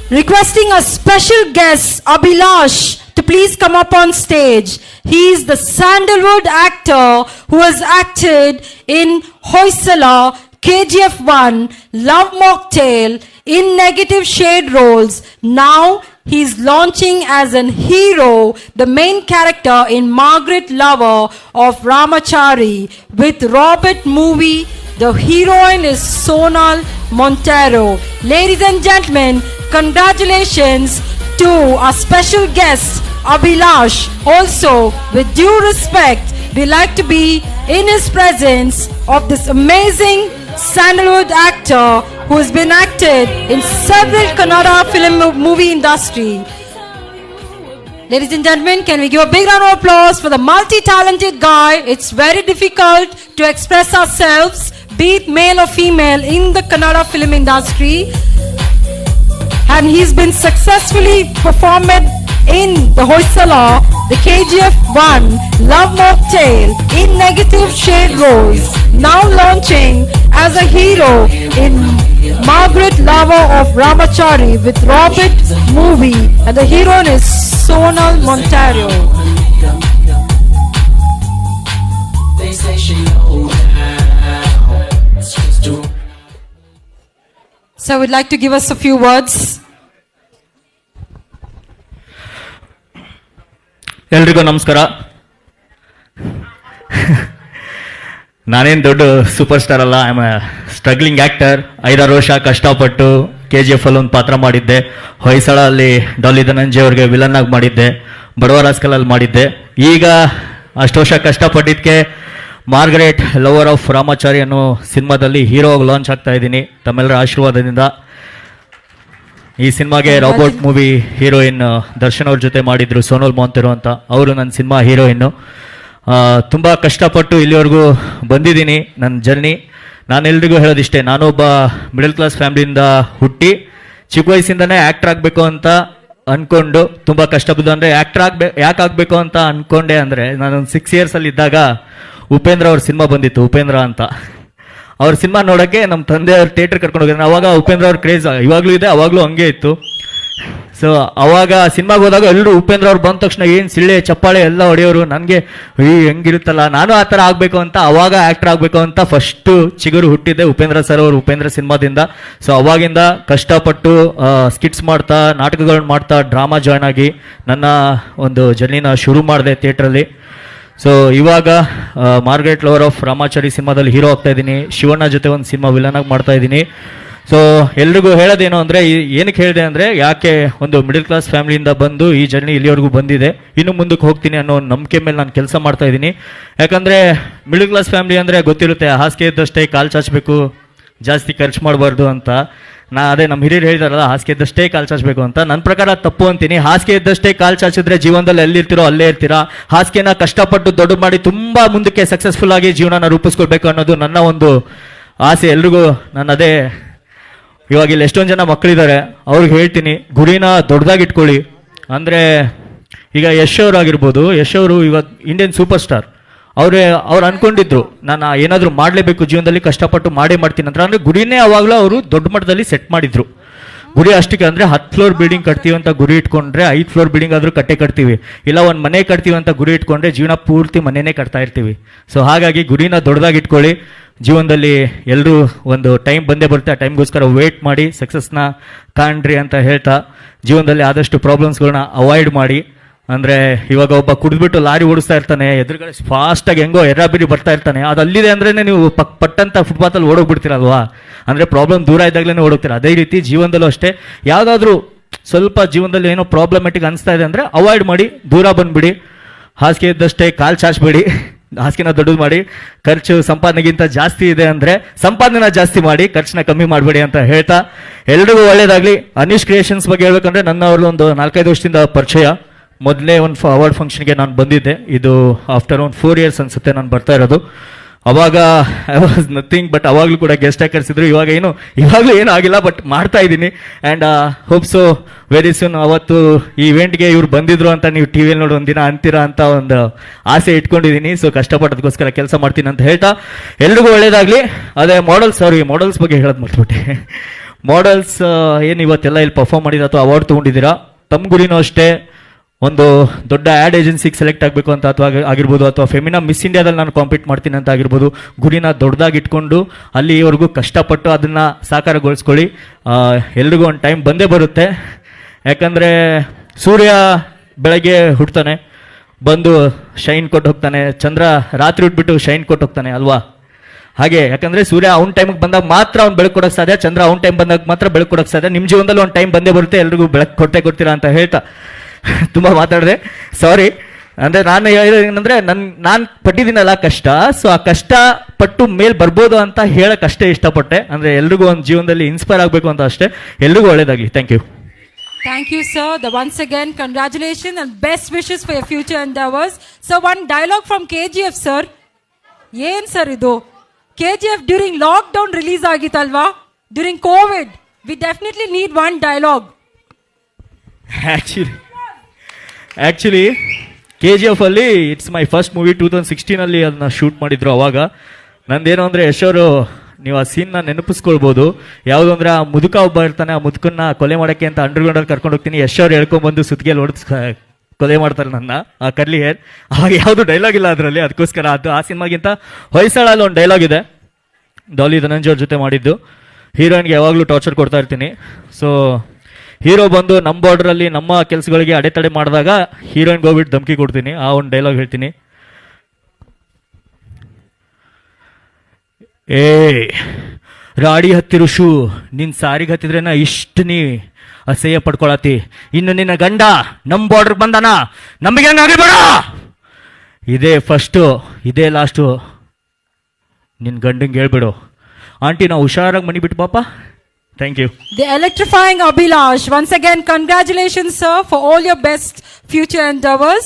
requesting a special guest, Abhilash, to please come up on stage. He is the Sandalwood actor who has acted in Hoysala, KGF 1, Love Mocktail, in negative shade roles. Now he is launching as an hero, the main character in Margaret Lover of Ramachari with Robert movie. The heroine is Sonal Montero. Ladies and gentlemen, congratulations to our special guest, Abhilash. Also, with due respect, we like to be in his presence of this amazing Sandalwood actor who has been acted in several Kannada film movie industry. Ladies and gentlemen, can we give a big round of applause for the multi-talented guy? It's very difficult to express ourselves, be it male or female, in the Kannada film industry. And he's been successfully performed in the Hoysala, the KGF 1, Love Mocktail, in negative shade roles. Now launching as a hero in Margaret Lover of Ramachari with Robert movie. And the heroine is Sonal Montero. So I would like to give us a few words. ಎಲ್ರಿಗೂ ನಮಸ್ಕಾರ. ನಾನೇನು ದೊಡ್ಡ super star ಅಲ್ಲ. I am A struggling actor. 5-6 ವರ್ಷ ಕಷ್ಟಪಟ್ಟು KGF ಅಲ್ಲಿ ಒಂದು ಪಾತ್ರ ಮಾಡಿದ್ದೆ. ಹೊಯ್ಸಳ ಅಲ್ಲಿ ಡಾಲಿ ಧನಂಜಯ ಅವ್ರಿಗೆ ವಿಲನ್ ಆಗಿ ಮಾಡಿದ್ದೆ. ಬಡವ ರಾಸ್ಕಲಲ್ಲಿ ಮಾಡಿದ್ದೆ. ಈಗ ಅಷ್ಟು ವರ್ಷ ಕಷ್ಟಪಟ್ಟಿದ್ದಕ್ಕೆ ಮಾರ್ಗರೇಟ್ ಲವರ್ ಆಫ್ ರಾಮಾಚಾರಿ ಅನ್ನೋ ಸಿನಿಮಾದಲ್ಲಿ ಹೀರೋ ಆಗಿ ಲಾಂಚ್ ಆಗ್ತಾ ಇದ್ದೀನಿ ತಮ್ಮೆಲ್ಲರ ಆಶೀರ್ವಾದದಿಂದ. ಈ ಸಿನಿಮಾಗೆ ರಾಬರ್ಟ್ ಮೂವಿ ಹೀರೋಯಿನ್ ದರ್ಶನ್ ಅವ್ರ ಜೊತೆ ಮಾಡಿದ್ರು, ಸೋನಲ್ ಮೊಂತೆರೋ ಅಂತ. ಅವರು ನನ್ನ ಸಿನಿಮಾ ಹೀರೋಯಿನ್ನು. ತುಂಬ ಕಷ್ಟಪಟ್ಟು ಇಲ್ಲಿವರೆಗೂ ಬಂದಿದ್ದೀನಿ ನನ್ನ ಜರ್ನಿ. ನಾನು ಎಲ್ರಿಗೂ ಹೇಳೋದಿಷ್ಟೇ, ನಾನೊಬ್ಬ ಮಿಡಲ್ ಕ್ಲಾಸ್ ಫ್ಯಾಮಿಲಿಯಿಂದ ಹುಟ್ಟಿ ಚಿಕ್ಕ ವಯಸ್ಸಿಂದನೇ ಆ್ಯಕ್ಟರ್ ಆಗಬೇಕು ಅಂತ ಅಂದ್ಕೊಂಡು ತುಂಬ ಕಷ್ಟಪದ್ದು. ಅಂದರೆ ಯಾಕೆ ಆಗಬೇಕು ಅಂತ ಅಂದ್ಕೊಂಡೆ ಅಂದರೆ, ನಾನೊಂದು 6 ಇಯರ್ಸಲ್ಲಿ ಇದ್ದಾಗ ಉಪೇಂದ್ರ ಅವ್ರ ಸಿನಿಮಾ ಬಂದಿತ್ತು, ಉಪೇಂದ್ರ ಅಂತ. ಅವ್ರ ಸಿನಿಮಾ ನೋಡೋಕ್ಕೆ ನಮ್ಮ ತಂದೆಯವ್ರು ಥಿಯೇಟ್ರ್ ಕರ್ಕೊಂಡು ಹೋಗಿದ್ರು. ಅವಾಗ ಉಪೇಂದ್ರ ಅವ್ರ ಕ್ರೇಜ್ ಇವಾಗಲೂ ಇದೆ, ಅವಾಗಲೂ ಹಂಗೆ ಇತ್ತು. ಸೊ ಅವಾಗ ಸಿನಿಮಾಗೆ ಹೋದಾಗ ಎಲ್ಲರೂ ಉಪೇಂದ್ರ ಅವ್ರು ಬಂದ ತಕ್ಷಣ ಏನು ಸಿಳ್ಳೆ ಚಪ್ಪಾಳೆ ಎಲ್ಲ ಹೊಡೆಯೋರು. ನನಗೆ ಹೆಂಗಿರುತ್ತಲ್ಲ, ನಾನು ಆ ಥರ ಆಗಬೇಕು ಅಂತ, ಅವಾಗ ಆ್ಯಕ್ಟರ್ ಆಗಬೇಕು ಅಂತ ಫಸ್ಟು ಚಿಗುರು ಹುಟ್ಟಿದ್ದೆ ಉಪೇಂದ್ರ ಸರ್ ಅವರು, ಉಪೇಂದ್ರ ಸಿನಿಮಾದಿಂದ. ಸೊ ಅವಾಗಿಂದ ಕಷ್ಟಪಟ್ಟು ಸ್ಕಿಟ್ಸ್ ಮಾಡ್ತಾ, ನಾಟಕಗಳನ್ನ ಮಾಡ್ತಾ, ಡ್ರಾಮಾ ಜಾಯ್ನ್ ಆಗಿ ನನ್ನ ಒಂದು ಜರ್ನಿನ ಶುರು ಮಾಡಿದೆ ಥಿಯೇಟ್ರಲ್ಲಿ. ಸೊ ಇವಾಗ ಮಾರ್ಗರೇಟ್ ಲವರ್ ಆಫ್ ರಾಮಾಚಾರಿ ಸಿನಿಮಾದಲ್ಲಿ ಹೀರೋ ಆಗ್ತಾ ಇದ್ದೀನಿ. ಶಿವಣ್ಣ ಜೊತೆ ಒಂದು ಸಿನಿಮಾ ವಿಲನ್ ಆಗಿ ಮಾಡ್ತಾ ಇದ್ದೀನಿ. ಸೊ ಎಲ್ರಿಗೂ ಹೇಳೋದೇನು ಅಂದರೆ, ಏನಕ್ಕೆ ಹೇಳಿದೆ ಅಂದರೆ, ಯಾಕೆ ಒಂದು ಮಿಡಲ್ ಕ್ಲಾಸ್ ಫ್ಯಾಮಿಲಿಯಿಂದ ಬಂದು ಈ ಜರ್ನಿ ಇಲ್ಲಿವರೆಗೂ ಬಂದಿದೆ, ಇನ್ನು ಮುಂದಕ್ಕೆ ಹೋಗ್ತೀನಿ ಅನ್ನೋ ನಂಬಿಕೆ ಮೇಲೆ ನಾನು ಕೆಲಸ ಮಾಡ್ತಾ ಇದ್ದೀನಿ. ಯಾಕಂದರೆ ಮಿಡಲ್ ಕ್ಲಾಸ್ ಫ್ಯಾಮಿಲಿ ಅಂದರೆ ಗೊತ್ತಿರುತ್ತೆ, ಹಾಸಿಗೆ ಇದ್ದಷ್ಟೇ ಕಾಲು ಚಾಚಬೇಕು, ಜಾಸ್ತಿ ಖರ್ಚು ಮಾಡಬಾರ್ದು ಅಂತ. ಅದೇ ನಮ್ಮ ಹಿರಿಯರು ಹೇಳಿದಾರಲ್ಲ, ಹಾಸಿಗೆ ಇದ್ದಷ್ಟೇ ಕಾಲು ಚಾಚಬೇಕು ಅಂತ. ನನ್ನ ಪ್ರಕಾರ ತಪ್ಪು ಅಂತೀನಿ. ಹಾಸಿಗೆ ಇದ್ದಷ್ಟೇ ಕಾಲು ಚಾಚಿದ್ರೆ ಜೀವನದಲ್ಲಿ ಎಲ್ಲಿರ್ತೀರೋ ಅಲ್ಲೇ ಇರ್ತೀರಾ. ಹಾಸಿಗೆನ ಕಷ್ಟಪಟ್ಟು ದೊಡ್ಡ ಮಾಡಿ ತುಂಬ ಮುಂದಕ್ಕೆ ಸಕ್ಸಸ್ಫುಲ್ ಆಗಿ ಜೀವನನ ರೂಪಿಸ್ಕೊಳ್ಬೇಕು ಅನ್ನೋದು ನನ್ನ ಒಂದು ಆಸೆ. ಎಲ್ರಿಗೂ ನಾನು ಅದೇ, ಇವಾಗ ಇಲ್ಲಿ ಎಷ್ಟೊಂದು ಜನ ಮಕ್ಕಳಿದ್ದಾರೆ, ಅವ್ರಿಗೆ ಹೇಳ್ತೀನಿ, ಗುರಿನ ದೊಡ್ಡದಾಗಿಟ್ಕೊಳ್ಳಿ. ಅಂದರೆ ಈಗ ಯಶ್ ಅವರಾಗಿರ್ಬೋದು, ಯಶ್ ಅವರು ಇವಾಗ ಇಂಡಿಯನ್ ಸೂಪರ್ ಸ್ಟಾರ್. ಅವ್ರು ಅನ್ಕೊಂಡಿದ್ರು, ನಾನು ಏನಾದರೂ ಮಾಡಲೇಬೇಕು ಜೀವನದಲ್ಲಿ, ಕಷ್ಟಪಟ್ಟು ಮಾಡ್ತೀನಿ ಅಂತ. ಅಂದರೆ ಗುರಿನೇ ಅವಾಗಲೂ ಅವರು ದೊಡ್ಡ ಮಟ್ಟದಲ್ಲಿ ಸೆಟ್ ಮಾಡಿದ್ರು. ಗುರಿ ಅಷ್ಟಕ್ಕೆ ಅಂದರೆ 10 ಫ್ಲೋರ್ ಬಿಲ್ಡಿಂಗ್ ಕಟ್ತೀವಿ ಅಂತ ಗುರಿ ಇಟ್ಕೊಂಡ್ರೆ 5 ಫ್ಲೋರ್ ಬಿಲ್ಡಿಂಗ್ ಆದರೂ ಕಟ್ತೀವಿ. ಇಲ್ಲ ಒಂದು ಮನೆ ಕಟ್ತೀವಿ ಅಂತ ಗುರಿ ಇಟ್ಕೊಂಡ್ರೆ ಜೀವನ ಪೂರ್ತಿ ಮನೆಯೇ ಕಟ್ತಾ ಇರ್ತೀವಿ. ಸೊ ಹಾಗಾಗಿ ಗುರಿನ ದೊಡ್ಡದಾಗಿಟ್ಕೊಳ್ಳಿ. ಜೀವನದಲ್ಲಿ ಎಲ್ಲರೂ ಒಂದು ಟೈಮ್ ಬಂದೇ ಬರುತ್ತೆ, ಆ ಟೈಮ್ಗೋಸ್ಕರ ವೇಟ್ ಮಾಡಿ ಸಕ್ಸಸ್ನ ಕಾಣ್ರಿ ಅಂತ ಹೇಳ್ತಾ, ಜೀವನದಲ್ಲಿ ಆದಷ್ಟು ಪ್ರಾಬ್ಲಮ್ಸ್ಗಳನ್ನ ಅವಾಯ್ಡ್ ಮಾಡಿ. ಅಂದರೆ ಇವಾಗ ಒಬ್ಬ ಕುಡಿದ್ಬಿಟ್ಟು ಲಾರಿ ಓಡಿಸ್ತಾ ಇರ್ತಾನೆ, ಎದುರುಗಡೆ ಫಾಸ್ಟಾಗಿ ಹೆಂಗೋ ಎರ್ರಾಬಿರಿ ಬರ್ತಾ ಇರ್ತಾನೆ, ಅದು ಅಲ್ಲಿದೆ ಅಂದರೆ ನೀವು ಪಟ್ಟಂತ ಫುಟ್ಪಾತಲ್ಲಿ ಓಡೋಗ್ಬಿಡ್ತೀರಲ್ವಾ. ಅಂದರೆ ಪ್ರಾಬ್ಲಮ್ ದೂರ ಇದ್ದಾಗಲೇ ಓಡೋಗ್ತೀರ. ಅದೇ ರೀತಿ ಜೀವನದಲ್ಲೂ ಅಷ್ಟೇ, ಯಾವುದಾದ್ರೂ ಸ್ವಲ್ಪ ಜೀವನದಲ್ಲಿ ಏನೋ ಪ್ರಾಬ್ಲಮೆಟಿಕ್ ಅನಿಸ್ತಾ ಇದೆ ಅಂದರೆ ಅವಾಯ್ಡ್ ಮಾಡಿ, ದೂರ ಬಂದುಬಿಡಿ. ಹಾಸಿಗೆ ಇದ್ದಷ್ಟೇ ಕಾಲು ಚಾಚಬೇಡಿ, ಹಾಸಿಗೆನ ದೊಡ್ಡದು ಮಾಡಿ. ಖರ್ಚು ಸಂಪಾದನೆಗಿಂತ ಜಾಸ್ತಿ ಇದೆ ಅಂದರೆ ಸಂಪಾದನೆನ ಜಾಸ್ತಿ ಮಾಡಿ, ಖರ್ಚನ್ನ ಕಮ್ಮಿ ಮಾಡಬೇಡಿ ಅಂತ ಹೇಳ್ತಾ ಎಲ್ರಿಗೂ ಒಳ್ಳೇದಾಗಲಿ. ಅನೀಶ್ ಕ್ರಿಯೇಷನ್ಸ್ ಬಗ್ಗೆ ಹೇಳ್ಬೇಕಂದ್ರೆ, ನನ್ನ ಅವ್ರದ್ದು ಒಂದು 4-5 ವರ್ಷದಿಂದ ಪರಿಚಯ. ಮೊದಲೇ ಒಂದು ಅವಾರ್ಡ್ ಫಂಕ್ಷನ್ಗೆ ನಾನು ಬಂದಿದ್ದೆ. ಇದು ಆಫ್ಟರ್ ಒಂದು 4 ಇಯರ್ಸ್ ಅನಿಸುತ್ತೆ ನಾನು ಬರ್ತಾ ಇರೋದು. ಅವಾಗ ಐ ವಾಸ್ ನಥಿಂಗ್, ಬಟ್ ಅವಾಗಲೂ ಕೂಡ ಗೆಸ್ಟ್ ಆಕರ್ಸ್ ಇದ್ರು. ಇವಾಗಲೂ ಏನೂ ಆಗಿಲ್ಲ, ಬಟ್ ಮಾಡ್ತಾ ಇದ್ದೀನಿ. And hope so very soon ಅವತ್ತು ಈ ಇವೆಂಟ್ಗೆ ಇವ್ರು ಬಂದಿದ್ರು ಅಂತ ನೀವು ಟಿ ವಿಯಲ್ಲಿ ನೋಡಿ ಒಂದಿನ ಅಂತೀರಾ ಅಂತ ಒಂದು ಆಸೆ ಇಟ್ಕೊಂಡಿದ್ದೀನಿ. ಸೊ ಕಷ್ಟಪಟ್ಟದಕ್ಕೋಸ್ಕರ ಕೆಲಸ ಮಾಡ್ತೀನಿ ಅಂತ ಹೇಳ್ತಾ ಎಲ್ರಿಗೂ ಒಳ್ಳೇದಾಗಲಿ. ಅದೇ ಮಾಡೆಲ್ಸ್ ಬಗ್ಗೆ ಹೇಳೋದು ಮರ್ತ್ಬಿಟ್ಟೆ. ಮಾಡೆಲ್ಸ್ ಏನು ಇವತ್ತೆಲ್ಲ ಇಲ್ಲಿ ಪರ್ಫಾರ್ಮ್ ಮಾಡಿದ ಅಥವಾ ಅವಾರ್ಡ್ ತೊಗೊಂಡಿದ್ದೀರಾ, ತಮ್ಮ ಗುರಿನೂ ಅಷ್ಟೇ ಒಂದು ದೊಡ್ಡ ಆ್ಯಡ್ ಏಜೆನ್ಸಿಗೆ ಸೆಲೆಕ್ಟ್ ಆಗಬೇಕು ಅಂತ ಅಥವಾ ಆಗಿರ್ಬೋದು, ಅಥವಾ ಫೆಮಿನಾ ಮಿಸ್ ಇಂಡಿಯಾದಲ್ಲಿ ನಾನು ಕಾಂಪೀಟ್ ಮಾಡ್ತೀನಿ ಅಂತ ಆಗಿರ್ಬೋದು, ಗುರಿನ ದೊಡ್ಡದಾಗಿ ಇಟ್ಕೊಂಡು ಅಲ್ಲಿವರೆಗೂ ಕಷ್ಟಪಟ್ಟು ಅದನ್ನು ಸಾಕಾರಗೊಳಿಸ್ಕೊಳ್ಳಿ. ಎಲ್ರಿಗೂ ಒಂದು ಟೈಮ್ ಬಂದೇ ಬರುತ್ತೆ. ಯಾಕಂದರೆ ಸೂರ್ಯ ಬೆಳಗ್ಗೆ ಹುಡ್ತಾನೆ, ಬಂದು ಶೈನ್ ಕೊಟ್ಟು ಹೋಗ್ತಾನೆ, ಚಂದ್ರ ರಾತ್ರಿ ಉಟ್ಬಿಟ್ಟು ಶೈನ್ ಕೊಟ್ಟು ಹೋಗ್ತಾನೆ ಅಲ್ವಾ? ಹಾಗೆ ಯಾಕಂದ್ರೆ ಸೂರ್ಯ ಅವ್ನ ಟೈಮಿಗೆ ಬಂದಾಗ ಮಾತ್ರ ಅವ್ನು ಬೆಳಕು ಕೊಡೋಕೆ ಸಾಧ್ಯ, ಚಂದ್ರ ಅವ್ನ ಟೈಮ್ ಬಂದಾಗ ಮಾತ್ರ ಬೆಳಕು ಕೊಡೋಕೆ ಸಾಧ್ಯ. ನಿಮ್ಮ ಜೀವನದಲ್ಲಿ ಒಂದು ಟೈಮ್ ಬಂದೇ ಬರುತ್ತೆ, ಎಲ್ರಿಗೂ ಬೆಳಕು ಕೊಡ್ತೀರಾ ಅಂತ ಹೇಳ್ತಾ ತುಂಬ ಮಾತಾಡಿದೆ, ಸಾರಿ. ಅಂದರೆ ನಾನು ಏನಂದರೆ ನಾನು ಪಟ್ಟಿದ್ದೀನಲ್ಲ ಕಷ್ಟ, ಸೊ ಆ ಕಷ್ಟ ಪಟ್ಟು ಮೇಲ್ ಬರ್ಬೋದು ಅಂತ ಹೇಳೋಕ್ಕಷ್ಟೇ ಇಷ್ಟಪಟ್ಟೆ. ಅಂದರೆ ಎಲ್ರಿಗೂ ಒಂದು ಜೀವನದಲ್ಲಿ ಇನ್ಸ್ಪೈರ್ ಆಗಬೇಕು ಅಂತ ಅಷ್ಟೇ. ಎಲ್ರಿಗೂ ಒಳ್ಳೇದಾಗಲಿ. Thank you. Thank you, sir. Once again, congratulations and best wishes for your future endeavors. So, one dialogue from KGF, sir. Yen sir idu? KGF during lockdown release agitalva? During COVID, we definitely need one dialogue. Actually KGF ಅಲ್ಲಿ it's my first movie. 2016 ಅಲ್ಲಿ ಅದನ್ನ shoot ಮಾಡಿದ್ರು. ಅವಾಗ ನಂದೇನು ಅಂದರೆ ಯಶೋರು, ನೀವು ಆ ಸೀನ್ನ ನೆನಪಿಸ್ಕೊಳ್ಬೋದು. ಯಾವುದು ಅಂದರೆ ಆ ಮುದುಕ ಒಬ್ಬ ಇರ್ತಾನೆ, ಆ ಮುದುಕನ್ನ ಕೊಲೆ ಮಾಡೋಕ್ಕೆ ಅಂತ ಅಂಡರ್ಗ್ರೌಂಡಲ್ಲಿ ಕರ್ಕೊಂಡು ಹೋಗ್ತೀನಿ. ಯಶೋರು ಹೇಳ್ಕೊಂಡ್ಬಂದು ಸುತ್ತಿಗೆಯಲ್ಲಿ ಹೊಡೆದು ಕೊಲೆ ಮಾಡ್ತಾರೆ ನನ್ನ, ಆ ಕರ್ಲಿ ಹೇರ್. ಅವಾಗ ಯಾವುದು ಡೈಲಾಗ್ ಇಲ್ಲ ಅದರಲ್ಲಿ, ಅದಕ್ಕೋಸ್ಕರ ಅದು ಆ ಸಿನಿಮಾಗಿಂತ ಹೊಯ್ಸಳಲ್ಲಿ ಒಂದು ಡೈಲಾಗ್ ಇದೆ, ಡಾಲಿ ಧನಂಜಯ್ ಅವ್ರ ಜೊತೆ ಮಾಡಿದ್ದು. ಹೀರೋಯಿನ್ಗೆ ಯಾವಾಗಲೂ ಟಾರ್ಚರ್ ಕೊಡ್ತಾ ಇರ್ತೀನಿ. ಸೊ ಹೀರೋ ಬಂದು ನಮ್ಮ ಬಾರ್ಡ್ರಲ್ಲಿ ನಮ್ಮ ಕೆಲಸಗಳಿಗೆ ಅಡೆತಡೆ ಮಾಡಿದಾಗ ಹೀರೋಯಿನ್ಗೆ ಹೋಗ್ಬಿಟ್ಟು ಧಮಕಿ ಕೊಡ್ತೀನಿ. ಆ ಒಂದು ಡೈಲಾಗ್ ಹೇಳ್ತೀನಿ, ಏ ರಾಡಿ ಹತ್ತಿರು ಶೂ, ನಿನ್ನ ಸಾರಿಗೆ ಹತ್ತಿದ್ರೇನ ಇಷ್ಟು ನೀ ಅಸಹ್ಯ ಪಡ್ಕೊಳತಿ, ಇನ್ನು ನಿನ್ನ ಗಂಡ ನಮ್ಮ ಬಾರ್ಡರ್ ಬಂದಾನ, ನಮಗೆ ಹಂಗಾಗಿಬೇಡ. ಇದೇ ಫಸ್ಟು, ಇದೇ ಲಾಸ್ಟು, ನಿನ್ನ ಗಂಡಂಗೆ ಹೇಳ್ಬಿಡು. ಆಂಟಿ ನಾವು ಹುಷಾರಾಗಿ ಮನಿ ಬಿಟ್ಟು ಪಾಪ. Thank you. The electrifying Abhilash. Once again, congratulations, sir, for all your best future endeavors.